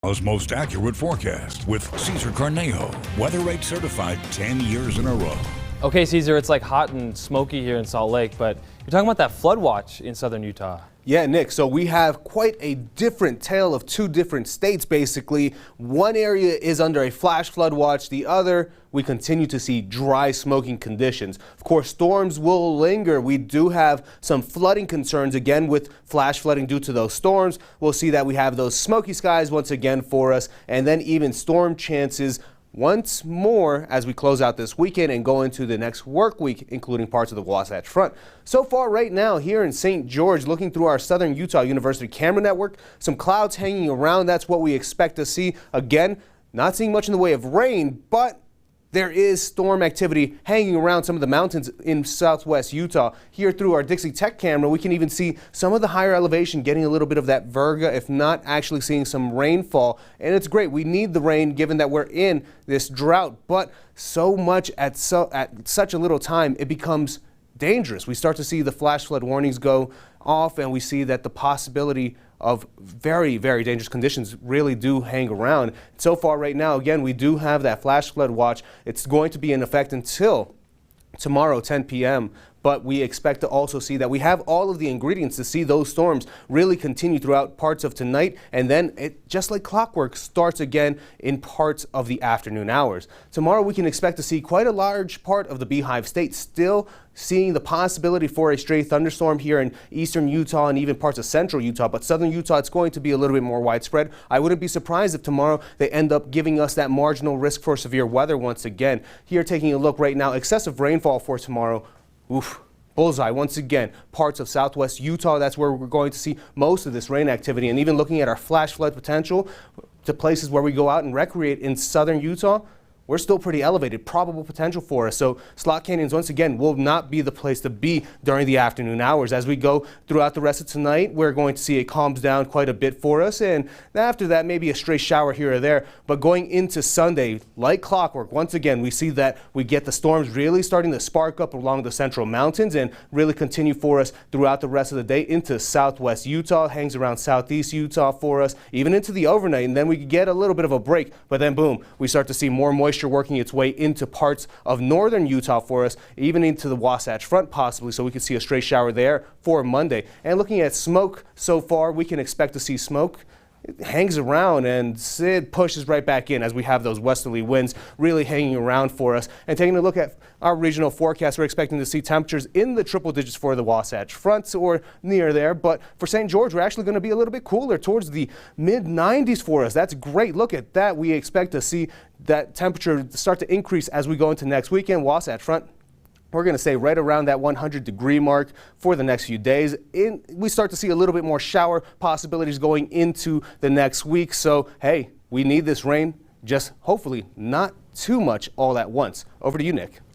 Most accurate forecast with Cesar Carnejo, Weather Rate certified 10 years in a row. Okay, Cesar, it's like hot and smoky here in Salt Lake, but you're talking about that flood watch in southern Utah. Yeah, Nick, so we have quite a different tale of two different states, basically. One area is under a flash flood watch. The other, we continue to see dry, smoking conditions. Of course, storms will linger. We do have some flooding concerns, again, with flash flooding due to those storms. We'll see that we have those smoky skies once again for us, and then even storm chances once more as we close out this weekend and go into the next work week, including parts of the Wasatch Front. So far right now here in St. George, looking through our Southern Utah University camera network, some clouds hanging around. That's what we expect to see. Again, not seeing much in the way of rain, but there is storm activity hanging around some of the mountains in southwest Utah. Here through our Dixie Tech camera, we can even see some of the higher elevation getting a little bit of that virga, if not actually seeing some rainfall. And it's great. We need the rain given that we're in this drought, but so much at such a little time, it becomes dangerous. We start to see the flash flood warnings go off, and we see that the possibility of very, very dangerous conditions really do hang around. So far right now, again, we do have that flash flood watch. It's going to be in effect until tomorrow, 10 p.m. But we expect to also see that we have all of the ingredients to see those storms really continue throughout parts of tonight, and then it, just like clockwork, starts again in parts of the afternoon hours. Tomorrow we can expect to see quite a large part of the Beehive State still seeing the possibility for a stray thunderstorm here in eastern Utah and even parts of central Utah, but southern Utah, it's going to be a little bit more widespread. I wouldn't be surprised if tomorrow they end up giving us that marginal risk for severe weather once again. Here, taking a look right now, excessive rainfall for tomorrow. Oof. Bullseye once again, parts of southwest Utah, that's where we're going to see most of this rain activity. And even looking at our flash flood potential to places where we go out and recreate in southern Utah, we're still pretty elevated, probable potential for us. So slot canyons, once again, will not be the place to be during the afternoon hours. As we go throughout the rest of tonight, we're going to see it calms down quite a bit for us. And after that, maybe a stray shower here or there. But going into Sunday, like clockwork, once again, we see that we get the storms really starting to spark up along the central mountains and really continue for us throughout the rest of the day into southwest Utah, hangs around southeast Utah for us, even into the overnight. And then we get a little bit of a break, but then boom, we start to see more moisture working its way into parts of northern Utah for us, even into the Wasatch Front possibly, so we could see a stray shower there for Monday. And looking at smoke so far, we can expect to see smoke. It hangs around and it pushes right back in as we have those westerly winds really hanging around for us. And taking a look at our regional forecast, we're expecting to see temperatures in the triple digits for the Wasatch Front or near there. But for St. George, we're actually going to be a little bit cooler towards the mid 90s for us. That's great. Look at that. We expect to see that temperature start to increase as we go into next weekend. Wasatch Front, we're going to say right around that 100-degree mark for the next few days. We start to see a little bit more shower possibilities going into the next week. So, hey, we need this rain, just hopefully not too much all at once. Over to you, Nick.